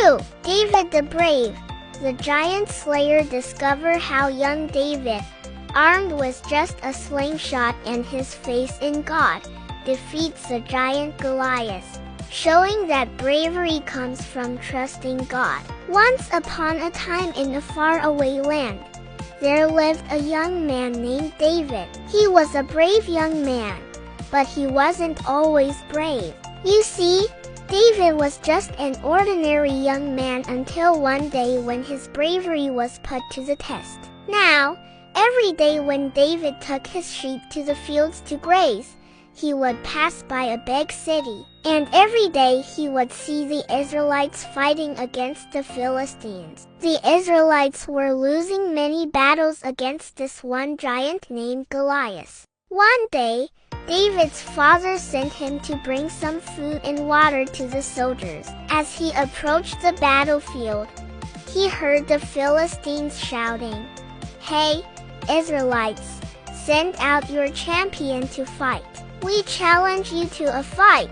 2. David the Brave. The giant slayer discovers how young David, armed with just a slingshot and his faith in God, defeats the giant Goliath, showing that bravery comes from trusting God. Once upon a time in a faraway land, there lived a young man named David. He was a brave young man, but he wasn't always brave. You see, David was just an ordinary young man until one day when his bravery was put to the test. Now, every day when David took his sheep to the fields to graze, he would pass by a big city, and every day he would see the Israelites fighting against the Philistines. The Israelites were losing many battles against this one giant named Goliath. One day, David's father sent him to bring some food and water to the soldiers. As he approached the battlefield, he heard the Philistines shouting, "Hey, Israelites, send out your champion to fight. We challenge you to a fight."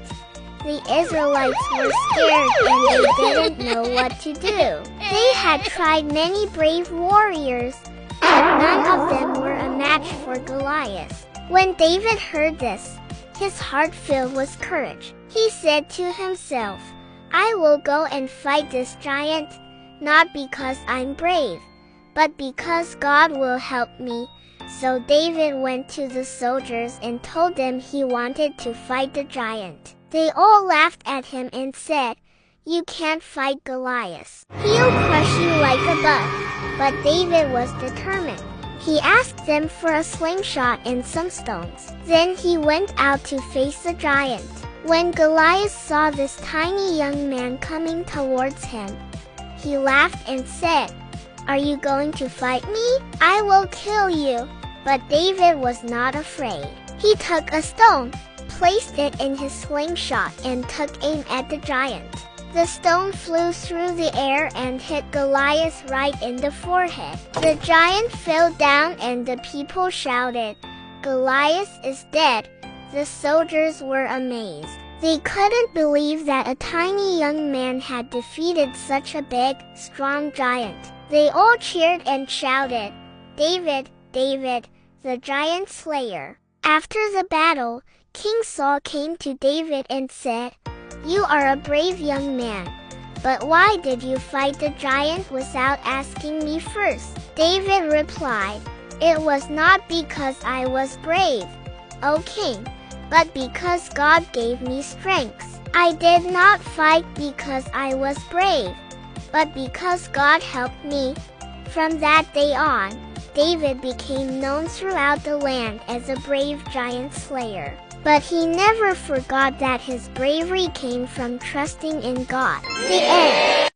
The Israelites were scared and they didn't know what to do. They had tried many brave warriors, but none of them were a match for Goliath. When David heard this, his heart filled with courage. He said to himself, "I will go and fight this giant, not because I'm brave, but because God will help me." So David went to the soldiers and told them he wanted to fight the giant. They all laughed at him and said, "You can't fight Goliath. He'll crush you like a bug." But David was determined. He asked them for a slingshot and some stones. Then he went out to face the giant. When Goliath saw this tiny young man coming towards him, he laughed and said, "Are you going to fight me? I will kill you." But David was not afraid. He took a stone, placed it in his slingshot, and took aim at the giant. The stone flew through the air and hit Goliath right in the forehead. The giant fell down and the people shouted, "Goliath is dead." The soldiers were amazed. They couldn't believe that a tiny young man had defeated such a big, strong giant. They all cheered and shouted, "David, David, the giant slayer." After the battle, King Saul came to David and said, "You are a brave young man, but why did you fight the giant without asking me first?" David replied, "It was not because I was brave, O king, but because God gave me strength. I did not fight because I was brave, but because God helped me." From that day on, David became known throughout the land as a brave giant slayer. But he never forgot that his bravery came from trusting in God. The end.